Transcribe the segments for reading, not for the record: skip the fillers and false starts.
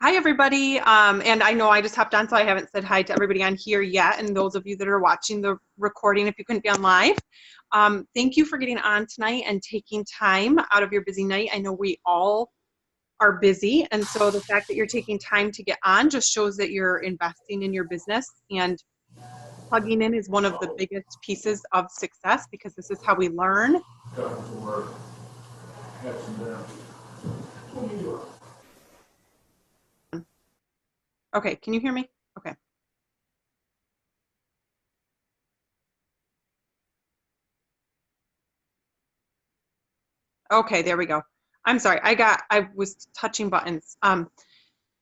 Hi, everybody. And I know I just hopped on, so I haven't said hi to everybody on here yet. And those of you that are watching the recording, if you couldn't be on live, thank you for getting on tonight and taking time out of your busy night. I know we all are busy. And so the fact that you're taking time to get on just shows that you're investing in your business. And plugging in is one of the biggest pieces of success because this is how we learn. Okay, can you hear me? Okay. Okay, there we go. I'm sorry. I was touching buttons.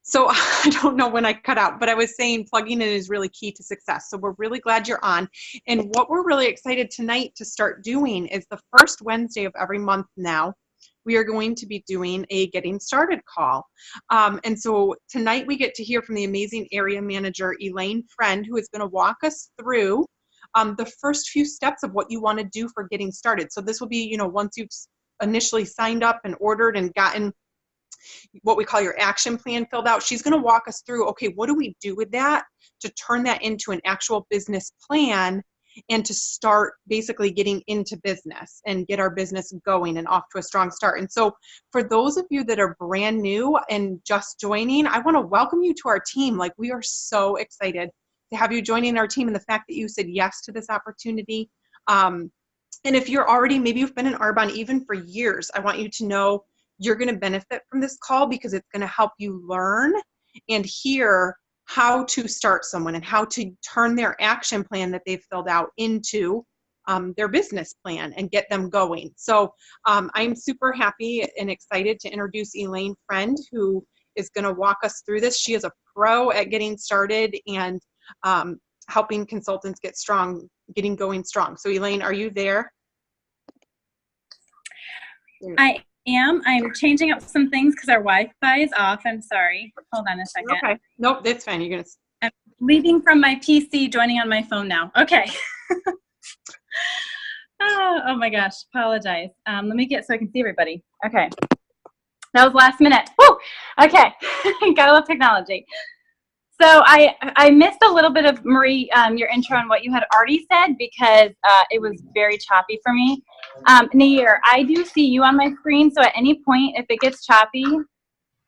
So I don't know when I cut out, but I was saying plugging in is really key to success. So we're really glad you're on. And what we're really excited tonight to start doing is the first Wednesday of every month now, we are going to be doing a getting started call. And so tonight we get to hear from the amazing area manager, Elaine Friend, who is going to walk us through the first few steps of what you want to do for getting started. So this will be, once you've initially signed up and ordered and gotten what we call your action plan filled out, she's going to walk us through, okay, what do we do with that to turn that into an actual business plan and to start basically getting into business and get our business going and off to a strong start. And so for those of you that are brand new and just joining, I want to welcome you to our team. Like, we are so excited to have you joining our team and the fact that you said yes to this opportunity. And if you're already, maybe you've been in Arbonne even for years, I want you to know you're going to benefit from this call because it's going to help you learn and hear how to start someone and how to turn their action plan that they've filled out into their business plan and get them going. So I'm super happy and excited to introduce Elaine Friend, who is going to walk us through this. She is a pro at getting started and helping consultants getting going strong. So Elaine, are you there? I am. I'm changing up some things because our Wi-Fi is off. I'm sorry. Hold on a second. Okay. Nope, that's fine. I'm leaving from my PC, joining on my phone now. Okay. Oh my gosh. Apologize. Let me get so I can see everybody. Okay. That was last minute. Woo! Okay. Gotta love technology. So I missed a little bit of, Marie, your intro on what you had already said because it was very choppy for me. Nair, I do see you on my screen, so at any point, if it gets choppy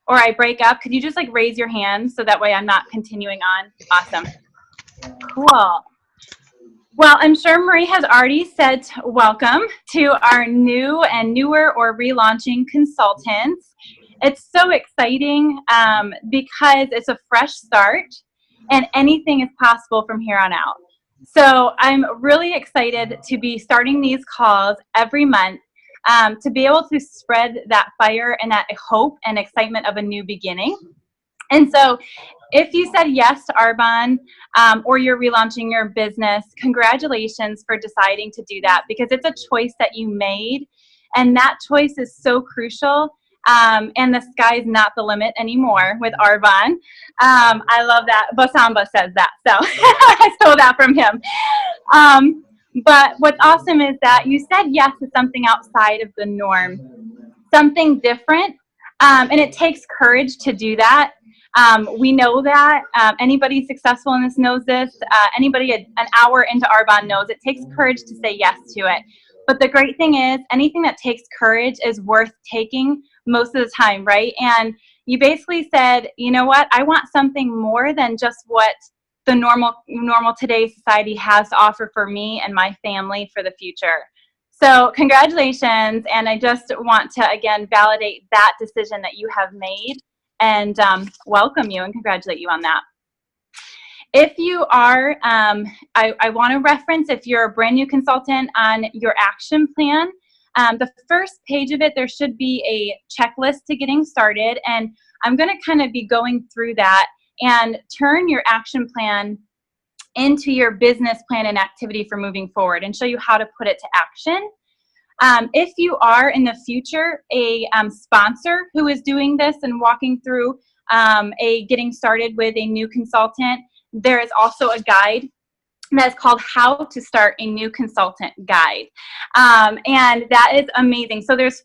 or I break up, could you just like raise your hand so that way I'm not continuing on? Awesome. Cool. Well, I'm sure Marie has already said welcome to our new and newer or relaunching consultants. It's so exciting because it's a fresh start and anything is possible from here on out. So I'm really excited to be starting these calls every month to be able to spread that fire and that hope and excitement of a new beginning. And so if you said yes to Arbonne or you're relaunching your business, congratulations for deciding to do that because it's a choice that you made. And that choice is so crucial. And the sky's not the limit anymore with Arbonne. I love that. Bosamba says that. So I stole that from him. But what's awesome is that you said yes to something outside of the norm, something different. And it takes courage to do that. We know that anybody successful in this knows this. Anybody an hour into Arbonne knows it takes courage to say yes to it. But the great thing is anything that takes courage is worth taking most of the time, right? And you basically said, you know what? I want something more than just what the normal today's society has to offer for me and my family for the future. So congratulations. And I just want to, again, validate that decision that you have made and welcome you and congratulate you on that. If you are, I want to reference if you're a brand new consultant on your action plan, the first page of it, there should be a checklist to getting started. And I'm going to kind of be going through that and turn your action plan into your business plan and activity for moving forward and show you how to put it to action. If you are in the future a sponsor who is doing this and walking through getting started with a new consultant, there is also a guide that is called How to Start a New Consultant Guide. And that is amazing. So there's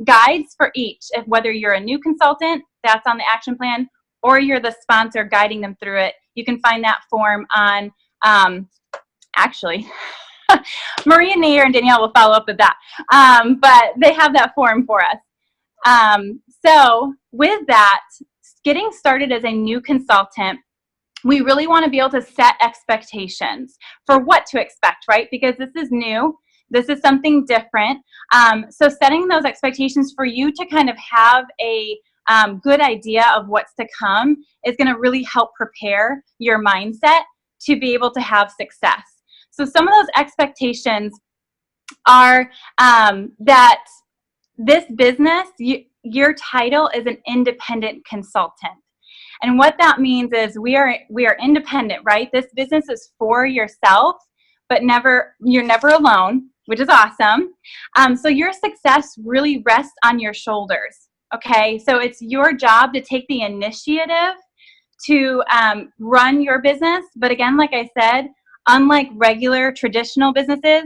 guides for each. If whether you're a new consultant, that's on the action plan, or you're the sponsor guiding them through it. You can find that form on, actually, Maria Nair and Danielle will follow up with that. But they have that form for us. So with that, getting started as a new consultant, we really want to be able to set expectations for what to expect, right? Because this is new. This is something different. So setting those expectations for you to kind of have a good idea of what's to come is going to really help prepare your mindset to be able to have success. So some of those expectations are that this business, your title is an independent consultant. And what that means is we are independent, right? This business is for yourself, but you're never alone, which is awesome. So your success really rests on your shoulders, okay? So it's your job to take the initiative to run your business. But again, like I said, unlike regular traditional businesses,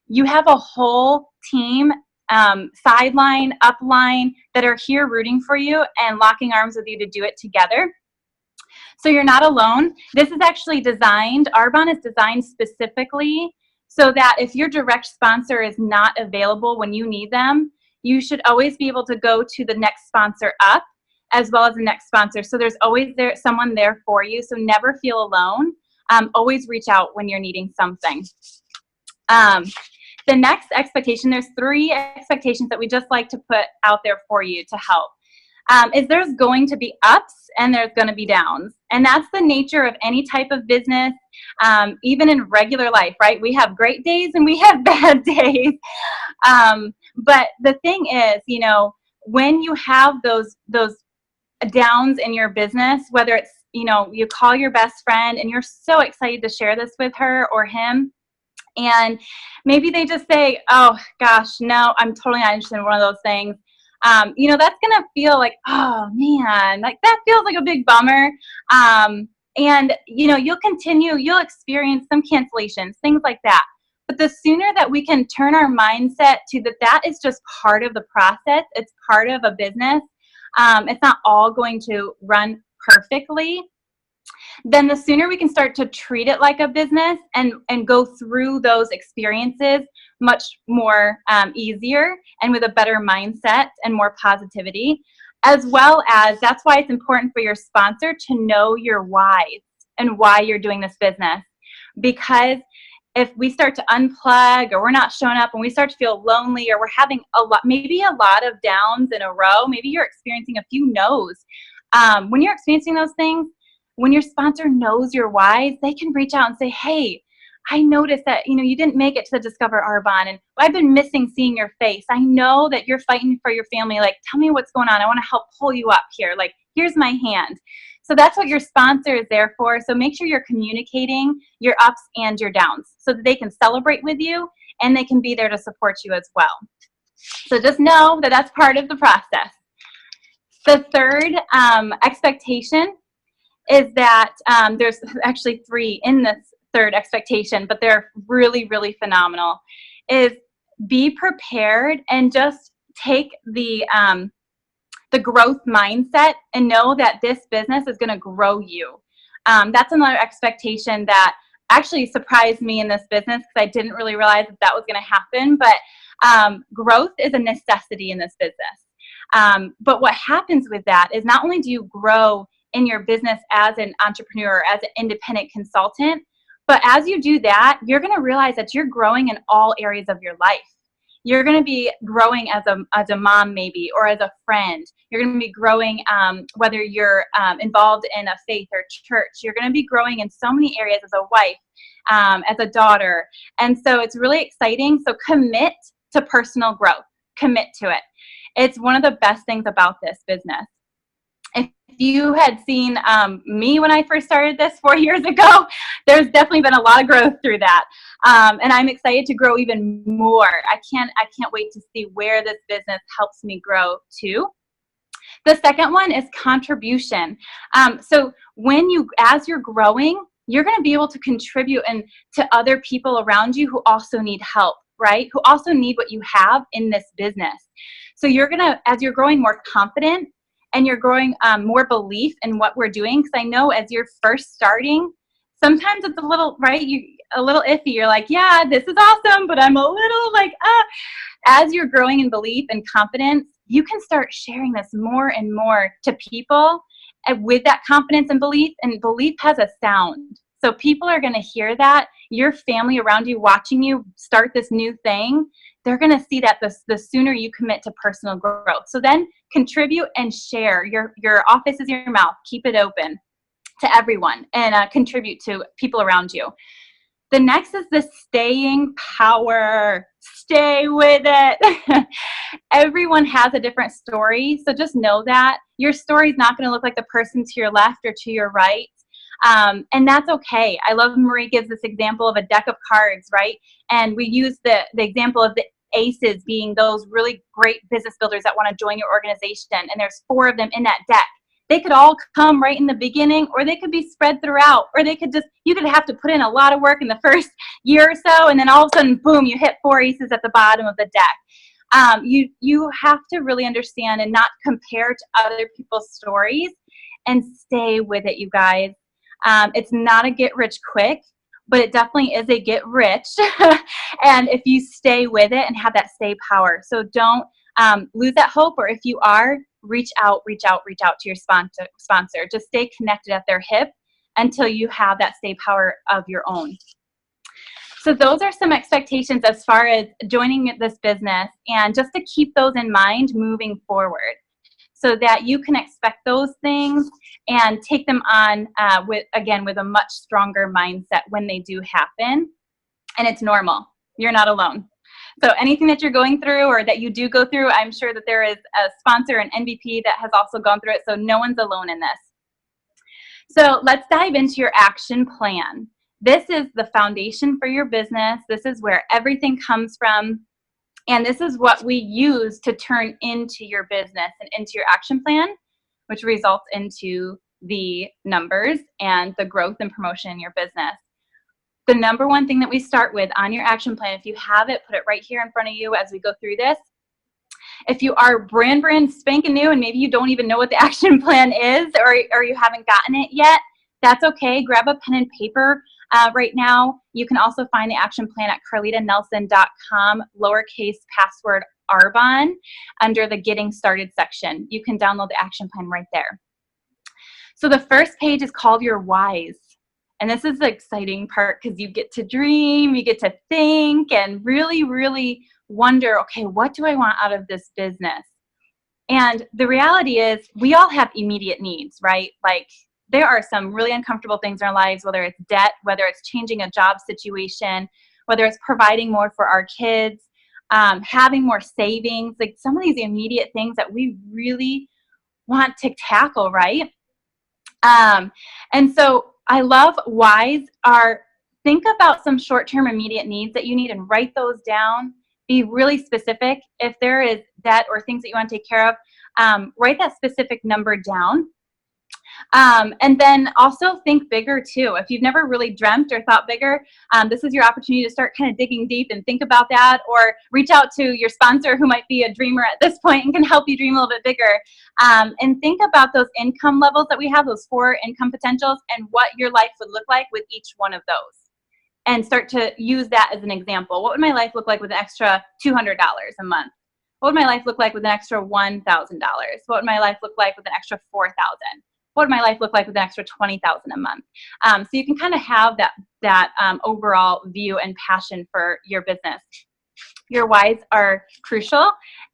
you have a whole team, sideline, upline, that are here rooting for you and locking arms with you to do it together. So you're not alone. This is actually designed, Arbonne is designed specifically so that if your direct sponsor is not available when you need them, you should always be able to go to the next sponsor up as well as the next sponsor. So there's always someone there for you. So never feel alone. Always reach out when you're needing something. The next expectation, there's 3 expectations that we just like to put out there for you to help. Is there's going to be ups and there's going to be downs. And that's the nature of any type of business, even in regular life, right? We have great days and we have bad days. But the thing is, when you have those downs in your business, whether it's, you call your best friend and you're so excited to share this with her or him, and maybe they just say, oh gosh, no, I'm totally not interested in one of those things. That's going to feel like, oh man, like that feels like a big bummer. And you'll experience some cancellations, things like that. But the sooner that we can turn our mindset to that is just part of the process. It's part of a business. It's not all going to run perfectly. Then the sooner we can start to treat it like a business and go through those experiences much more easier and with a better mindset and more positivity, as well as that's why it's important for your sponsor to know your whys and why you're doing this business. Because if we start to unplug or we're not showing up and we start to feel lonely or we're having maybe a lot of downs in a row, maybe you're experiencing a few no's. When you're experiencing those things, when your sponsor knows your whys, they can reach out and say, hey, I noticed that, you didn't make it to the Discover Arbonne, and I've been missing seeing your face. I know that you're fighting for your family. Like, tell me what's going on. I want to help pull you up here. Like, here's my hand. So that's what your sponsor is there for. So make sure you're communicating your ups and your downs so that they can celebrate with you and they can be there to support you as well. So just know that that's part of the process. The third expectation is that there's actually 3 in this third expectation, but they're really, really phenomenal, is be prepared and just take the growth mindset and know that this business is going to grow you. That's another expectation that actually surprised me in this business because I didn't really realize that was going to happen, but growth is a necessity in this business. But what happens with that is not only do you grow in your business as an entrepreneur, as an independent consultant, but as you do that, you're going to realize that you're growing in all areas of your life. You're going to be growing as a mom maybe, or as a friend. You're going to be growing whether you're involved in a faith or church. You're going to be growing in so many areas as a wife, as a daughter. And so it's really exciting. So commit to personal growth. Commit to it. It's one of the best things about this business. If you had seen me when I first started this 4 years ago, there's definitely been a lot of growth through that. And I'm excited to grow even more. I can't wait to see where this business helps me grow to. The second one is contribution. So as you're growing, you're going to be able to contribute and to other people around you who also need help, right? Who also need what you have in this business. So you're going to, as you're growing more confident and you're growing more belief in what we're doing, because I know as you're first starting, sometimes it's a little, right? A little iffy. You're like, yeah, this is awesome, but I'm a little like, As you're growing in belief and confidence, you can start sharing this more and more to people with that confidence and belief has a sound. So people are going to hear that. Your family around you watching you start this new thing, they're going to see that the sooner you commit to personal growth. So then contribute and share. Your office is your mouth. Keep it open to everyone and contribute to people around you. The next is the staying power. Stay with it. Everyone has a different story, so just know that your story is not going to look like the person to your left or to your right, and that's okay. I love Marie gives this example of a deck of cards, right? And we use the example of the aces being those really great business builders that want to join your organization, and there's 4 of them in that deck. They could all come right in the beginning, or they could be spread throughout, or you could have to put in a lot of work in the first year or so, and then all of a sudden, boom, you hit 4 aces at the bottom of the deck. You have to really understand and not compare to other people's stories and stay with it, you guys. It's not a get rich quick, but it definitely is a get rich. And if you stay with it and have that stay power. So don't lose that hope, or if you are, reach out to your sponsor. Just stay connected at their hip until you have that stay power of your own. So those are some expectations as far as joining this business, and just to keep those in mind moving forward so that you can expect those things and take them on with a much stronger mindset when they do happen. And it's normal. You're not alone. So anything that you're going through or that you do go through, I'm sure that there is a sponsor, an MVP that has also gone through it. So no one's alone in this. So let's dive into your action plan. This is the foundation for your business. This is where everything comes from. And this is what we use to turn into your business and into your action plan, which results into the numbers and the growth and promotion in your business. The number one thing that we start with on your action plan, if you have it, put it right here in front of you as we go through this. If you are brand spanking new and maybe you don't even know what the action plan is, or you haven't gotten it yet, that's okay. Grab a pen and paper right now. You can also find the action plan at carlitanelson.com, lowercase password Arbonne, under the Getting Started section. You can download the action plan right there. So the first page is called your whys. And this is the exciting part because you get to dream, you get to think, and really, really wonder, okay, what do I want out of this business? And the reality is we all have immediate needs, right? Like there are some really uncomfortable things in our lives, whether it's debt, whether it's changing a job situation, whether it's providing more for our kids, having more savings, like some of these immediate things that we really want to tackle, right? And so I love whys are, think about some short-term immediate needs that you need and write those down. Be really specific. If there is debt or things that you want to take care of, write that specific number down. And then also think bigger too. If you've never really dreamt or thought bigger, this is your opportunity to start kind of digging deep and think about that, or reach out to your sponsor who might be a dreamer at this point and can help you dream a little bit bigger. And think about those income levels that we have, those 4 income potentials, and what your life would look like with each one of those. And start to use that as an example. What would my life look like with an extra $200 a month? What would my life look like with an extra $1,000? What would my life look like with an extra $4,000? What would my life look like with an extra $20,000 a month? So you can kind of have that overall view and passion for your business. Your whys are crucial,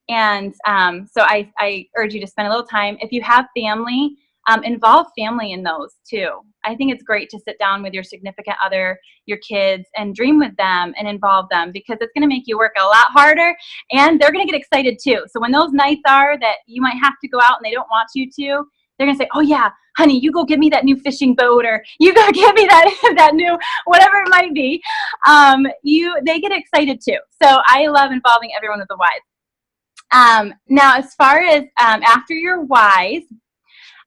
and so I urge you to spend a little time. If you have family, involve family in those too. I think it's great to sit down with your significant other, your kids, and dream with them and involve them, because it's going to make you work a lot harder, and they're going to get excited too. So when those nights are that you might have to go out and they don't want you to, they're going to say, oh yeah, honey, you go get me that new fishing boat, or you go get me that new, whatever it might be. They get excited too. So I love involving everyone with the whys. Now, as far as after your whys,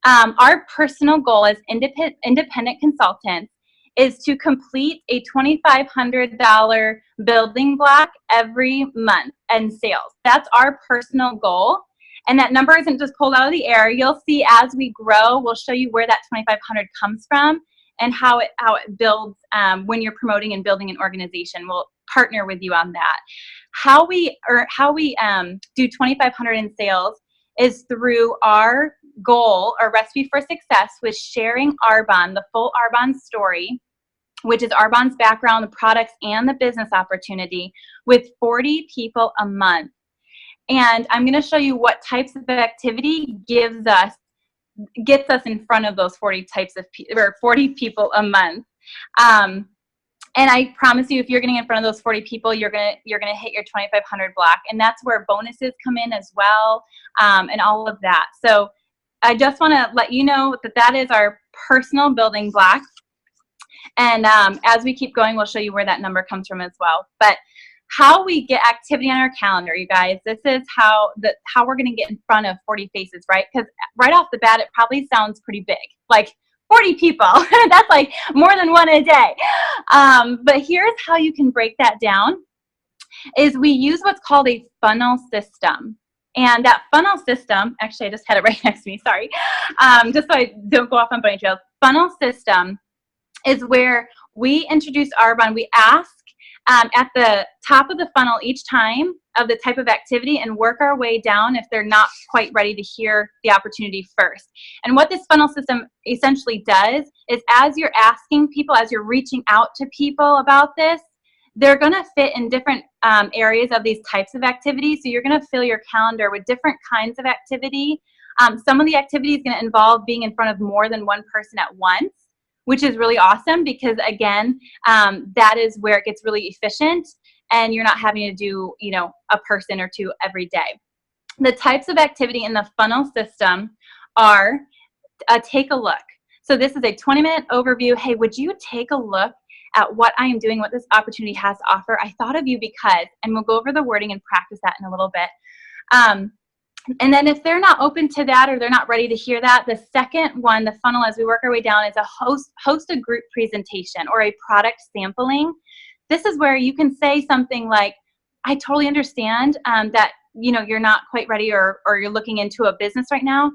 our personal goal as independent consultants is to complete a $2,500 building block every month in sales. That's our personal goal. And that number isn't just pulled out of the air. You'll see as we grow, we'll show you where that 2,500 comes from and how it builds when you're promoting and building an organization. We'll partner with you on that. How we do 2,500 in sales is through our goal, our recipe for success, with sharing Arbonne, the full Arbonne story, which is Arbonne's background, the products, and the business opportunity, with 40 people a month. And I'm going to show you what types of activity gets us in front of those 40 people a month. And I promise you, if you're getting in front of those 40 people, you're gonna hit your 2,500 block, and that's where bonuses come in as well, and all of that. So I just want to let you know that is our personal building block. And as we keep going, we'll show you where that number comes from as well. But how we get activity on our calendar, you guys, this is how we're going to get in front of 40 faces, right? Because right off the bat, it probably sounds pretty big, like 40 people. That's like more than one a day. But here's how you can break that down, is we use what's called a funnel system. And that funnel system, actually, I just had it right next to me, sorry, just so I don't go off on bunny trails. Funnel system is where we introduce Arbonne. We ask at the top of the funnel each time of the type of activity and work our way down if they're not quite ready to hear the opportunity first. And what this funnel system essentially does is, as you're asking people, as you're reaching out to people about this, they're going to fit in different areas of these types of activities. So you're going to fill your calendar with different kinds of activity. Some of the activity is going to involve being in front of more than one person at once, which is really awesome because, again, that is where it gets really efficient and you're not having to do, a person or two every day. The types of activity in the funnel system are take a look. So this is a 20-minute overview. Hey, would you take a look at what I am doing, what this opportunity has to offer? I thought of you because, and we'll go over the wording and practice that in a little bit. And then if they're not open to that or they're not ready to hear that, the second one, the funnel, as we work our way down, is a host a group presentation or a product sampling. This is where you can say something like, I totally understand that you're not quite ready or you're looking into a business right now,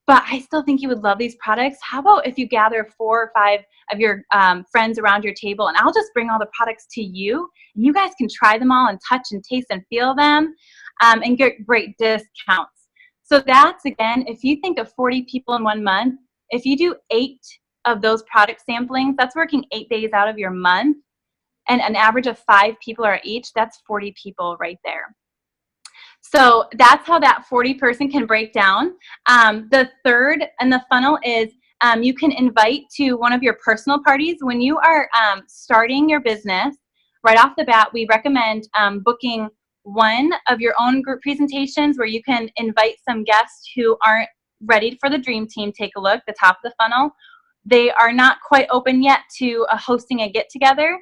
but I still think you would love these products. How about if you gather 4 or 5 of your friends around your table, and I'll just bring all the products to you, and you guys can try them all and touch and taste and feel them. And get great discounts. So that's, again, if you think of 40 people in 1 month, if you do 8 of those product samplings, that's working 8 days out of your month, and an average of 5 people are each, that's 40 people right there. So that's how that 40 person can break down. The third in the funnel is you can invite to one of your personal parties. When you are starting your business, right off the bat, we recommend booking one of your own group presentations where you can invite some guests who aren't ready for the dream team. Take a look, the top of the funnel. They are not quite open yet to hosting a get-together.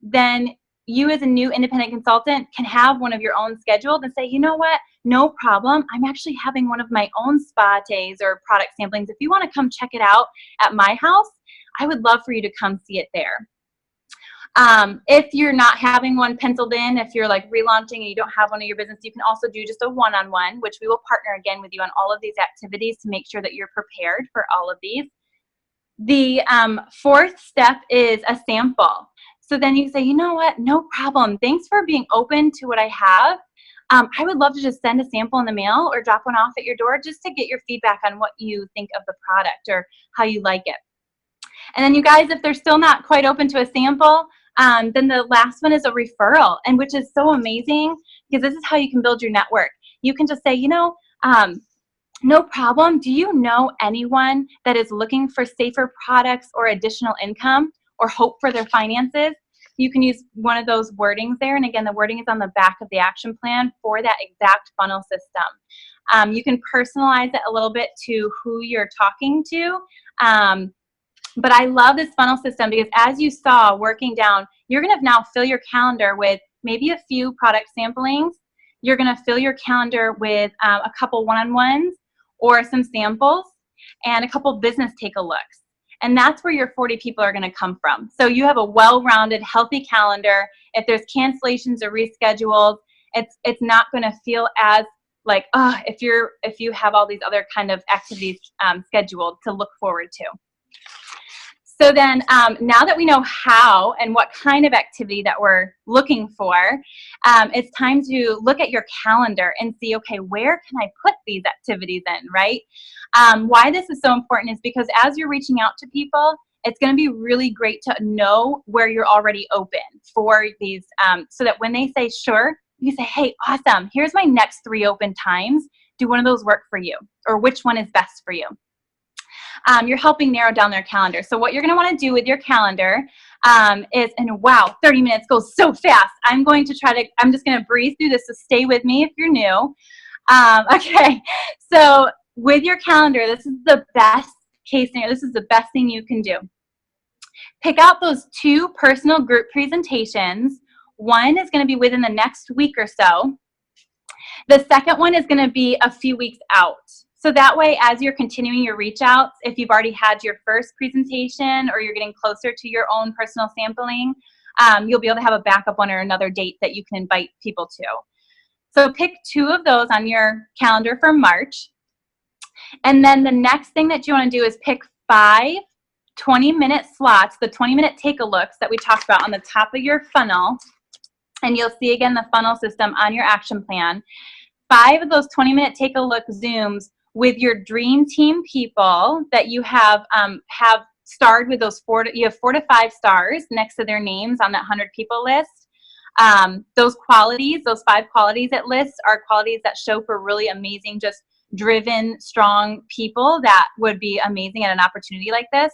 Then you, as a new independent consultant, can have one of your own scheduled and say, you know what, no problem. I'm actually having one of my own spa days or product samplings. If you want to come check it out at my house, I would love for you to come see it there. If you're not having one penciled in, if you're like relaunching and you don't have one in your business, you can also do just a one-on-one, which we will partner again with you on all of these activities to make sure that you're prepared for all of these. The fourth step is a sample. So then you say, you know what, no problem. Thanks for being open to what I have. I would love to just send a sample in the mail or drop one off at your door just to get your feedback on what you think of the product or how you like it. And then you guys, if they're still not quite open to a sample, then the last one is a referral, and which is so amazing because this is how you can build your network. You can just say, no problem. Do you know anyone that is looking for safer products or additional income or hope for their finances? You can use one of those wordings there. And again, the wording is on the back of the action plan for that exact funnel system. You can personalize it a little bit to who you're talking to. But I love this funnel system because, as you saw working down, you're going to now fill your calendar with maybe a few product samplings. You're going to fill your calendar with a couple one-on-ones or some samples and a couple business take-a-looks. And that's where your 40 people are going to come from. So you have a well-rounded, healthy calendar. If there's cancellations or reschedules, it's not going to feel as like, oh, if you have all these other kind of activities scheduled to look forward to. So then now that we know how and what kind of activity that we're looking for, it's time to look at your calendar and see, okay, where can I put these activities in, right? Why this is so important is because as you're reaching out to people, it's going to be really great to know where you're already open for these, so that when they say sure, you say, hey, awesome, here's my next 3 open times. Do one of those work for you? Or which one is best for you? You're helping narrow down their calendar. So what you're going to want to do with your calendar is, and wow, 30 minutes goes so fast. I'm just going to breeze through this, so stay with me if you're new. Okay, so with your calendar, this is the best case scenario. This is the best thing you can do. Pick out those 2 personal group presentations. One is going to be within the next week or so. The second one is going to be a few weeks out. So that way, as you're continuing your reach outs, if you've already had your first presentation or you're getting closer to your own personal sampling, you'll be able to have a backup one or another date that you can invite people to. So pick 2 of those on your calendar for March. And then the next thing that you want to do is pick 5 20-minute slots, the 20-minute take-a-looks that we talked about on the top of your funnel. And you'll see again the funnel system on your action plan. 5 of those 20-minute take-a-look Zooms with your dream team people that you have starred with those 4 to 5 stars next to their names on that 100 people list. Those qualities, those 5 qualities it lists, are qualities that show for really amazing, just driven, strong people that would be amazing at an opportunity like this.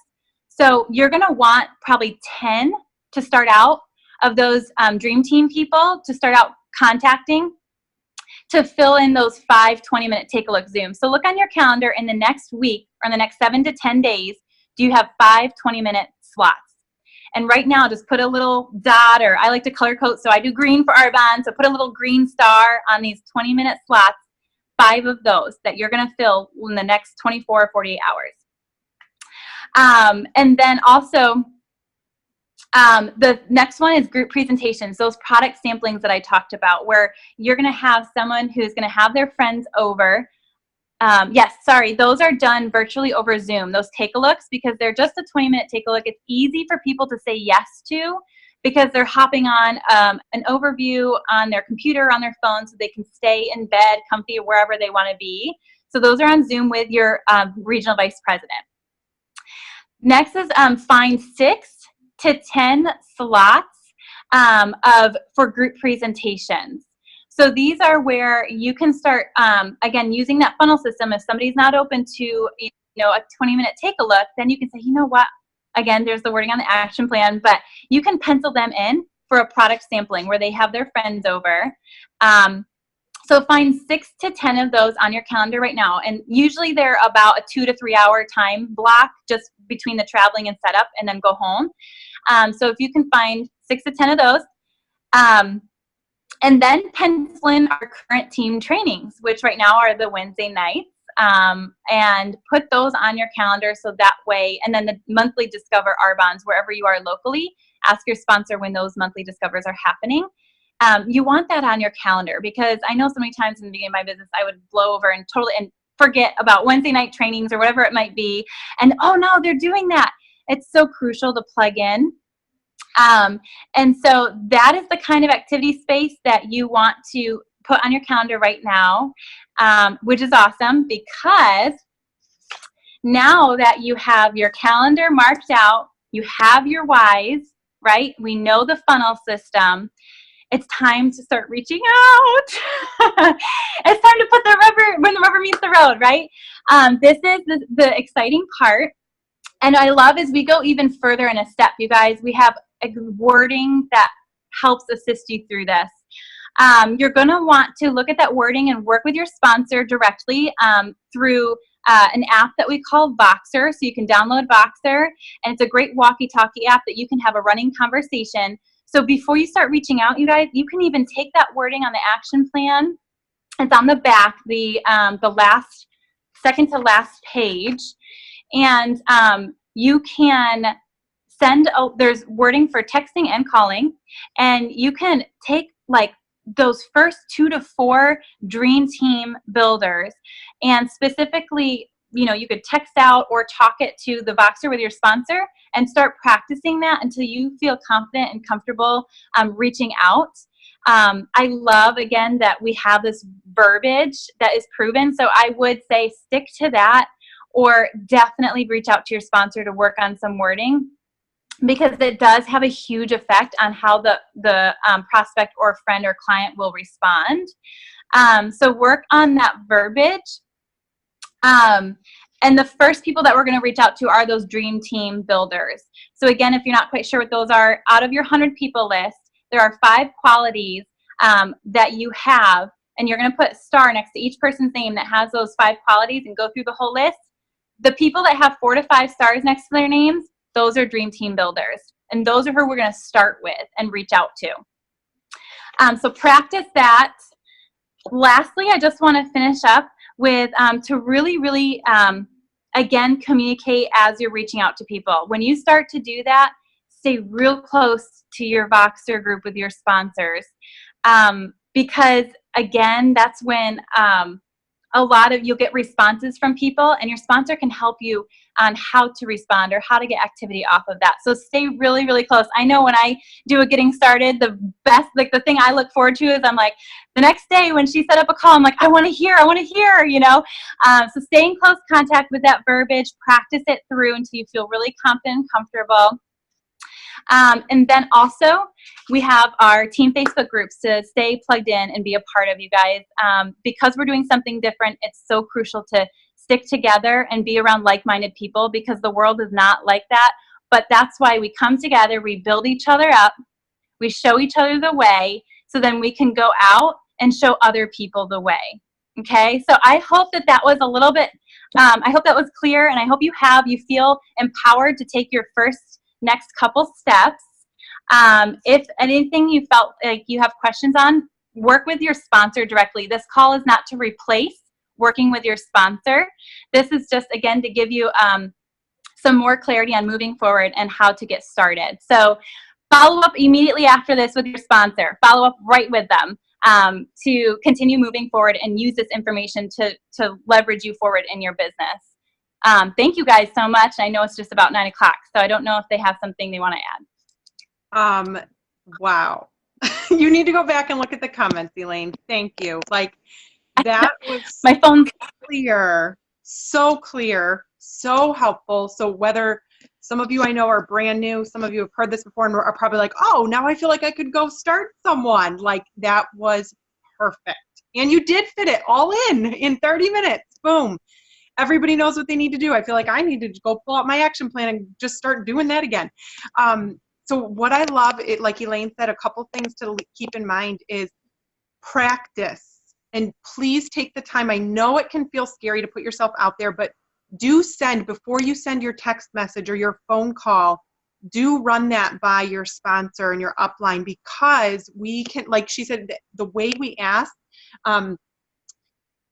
So you're going to want probably 10 to start out of those dream team people to start out contacting, to fill in those 5 20-minute take-a-look Zooms. So look on your calendar in the next week or in the next 7 to 10 days, do you have 5 20-minute slots? And right now, just put a little dot, or I like to color code, so I do green for Arbonne, so put a little green star on these 20-minute slots, 5 of those that you're going to fill in the next 24 or 48 hours. And then also, the next one is group presentations, those product samplings that I talked about, where you're going to have someone who's going to have their friends over. Those are done virtually over Zoom, those take-a-looks, because they're just a 20-minute take-a-look. It's easy for people to say yes to because they're hopping on an overview on their computer, on their phone, so they can stay in bed, comfy, wherever they want to be. So those are on Zoom with your regional vice president. Next is find 6 to 10 slots for group presentations. So these are where you can start, again, using that funnel system. If somebody's not open to a 20-minute take-a-look, then you can say, you know what, again, there's the wording on the action plan, but you can pencil them in for a product sampling where they have their friends over. So find 6 to 10 of those on your calendar right now. And usually they're about a 2 to 3 hour time block just between the traveling and setup, and then go home. So if you can find 6 to 10 of those, and then pencil in our current team trainings, which right now are the Wednesday nights, and put those on your calendar so that way, and then the monthly Discover Arbonnes, wherever you are locally, ask your sponsor when those monthly Discovers are happening. You want that on your calendar, because I know so many times in the beginning of my business, I would blow over and totally forget about Wednesday night trainings or whatever it might be. And oh no, they're doing that. It's so crucial to plug in. And so that is the kind of activity space that you want to put on your calendar right now, which is awesome, because now that you have your calendar marked out, you have your whys, right? We know the funnel system. It's time to start reaching out. It's time to put when the rubber meets the road, right? This is the exciting part. And I love as we go even further in a step, you guys, we have a wording that helps assist you through this. You're going to want to look at that wording and work with your sponsor directly through an app that we call Voxer. So you can download Voxer, and it's a great walkie-talkie app that you can have a running conversation. So before you start reaching out, you guys, you can even take that wording on the action plan. It's on the back, the second to last page. And you can there's wording for texting and calling, and you can take like those first 2 to 4 dream team builders, and specifically, you could text out or talk it to the Voxer with your sponsor and start practicing that until you feel confident and comfortable reaching out. I love, again, that we have this verbiage that is proven. So I would say stick to that, or definitely reach out to your sponsor to work on some wording, because it does have a huge effect on how the prospect or friend or client will respond. So work on that verbiage. And the first people that we're going to reach out to are those dream team builders. So again, if you're not quite sure what those are, out of your 100 people list, there are 5 qualities that you have, and you're going to put a star next to each person's name that has those 5 qualities and go through the whole list. The people that have 4 to 5 stars next to their names, those are dream team builders. And those are who we're going to start with and reach out to. So practice that. Lastly, I just want to finish up with to really, really, again, communicate as you're reaching out to people. When you start to do that, stay real close to your Voxer group with your sponsors. Because, again, that's when you'll get responses from people, and your sponsor can help you on how to respond or how to get activity off of that. So stay really, really close. I know when I do a getting started, the best, like the thing I look forward to is I'm like, the next day when she set up a call, I'm like, I want to hear, So stay in close contact with that verbiage, practice it through until you feel really confident and comfortable. And then also, we have our team Facebook groups to stay plugged in and be a part of, you guys. Because we're doing something different, it's so crucial to stick together and be around like-minded people, because the world is not like that. But that's why we come together, we build each other up, we show each other the way, so then we can go out and show other people the way. Okay, so I hope that was a little bit, I hope that was clear, and I hope you feel empowered to take your next couple steps. If anything you felt like you have questions on, work with your sponsor directly. This call is not to replace working with your sponsor. This is just, again, to give you some more clarity on moving forward and how to get started. So follow up immediately after this with your sponsor. Follow up right with them to continue moving forward and use this information to leverage you forward in your business. Thank you guys so much. I know it's just about 9 o'clock, so I don't know if they have something they want to add. Wow. You need to go back and look at the comments, Elaine. Thank you. Like, that was my phone's clear, so helpful. So whether some of you I know are brand new, some of you have heard this before and are probably like, oh, now I feel like I could go start someone. Like, that was perfect. And you did fit it all in 30 minutes. Boom. Everybody knows what they need to do. I feel like I need to go pull out my action plan and just start doing that again. So what I love, like Elaine said, a couple things to keep in mind is practice. And please take the time. I know it can feel scary to put yourself out there, but before you send your text message or your phone call, do run that by your sponsor and your upline, because we can, like she said, the way we ask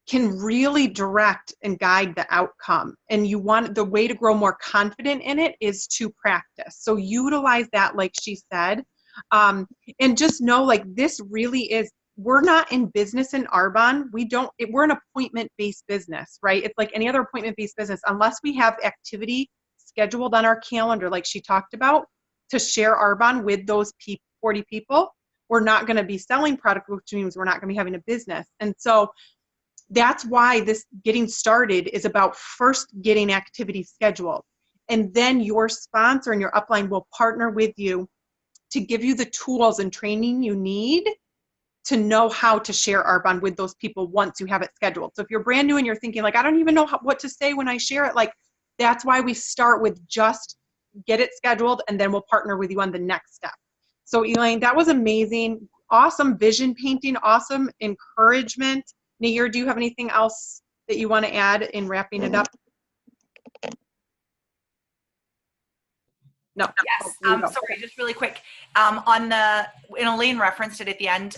can really direct and guide the outcome. And the way to grow more confident in it is to practice. So utilize that, like she said, and just know, like, this really is, we're not in business in Arbonne. We're an appointment-based business, right? It's like any other appointment-based business. Unless we have activity scheduled on our calendar, like she talked about, to share Arbonne with those 40 people, we're not going to be selling product, which means we're not going to be having a business. And so that's why this getting started is about first getting activity scheduled. And then your sponsor and your upline will partner with you to give you the tools and training you need to know how to share Arbonne with those people once you have it scheduled. So if you're brand new and you're thinking, like, I don't even know what to say when I share it, like, that's why we start with just get it scheduled, and then we'll partner with you on the next step. So Elaine, that was amazing. Awesome vision painting, awesome encouragement. Nayir, do you have anything else that you want to add in wrapping it up? No. Yes. Sorry, just really quick. And Elaine referenced it at the end,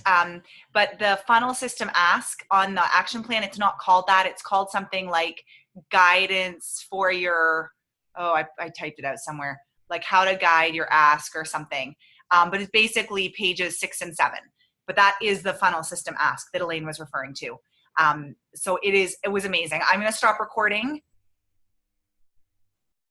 but the funnel system ask on the action plan, it's not called that. It's called something like guidance for your, I typed it out somewhere, like how to guide your ask or something. But it's basically pages 6 and 7. But that is the funnel system ask that Elaine was referring to. So it was amazing. I'm going to stop recording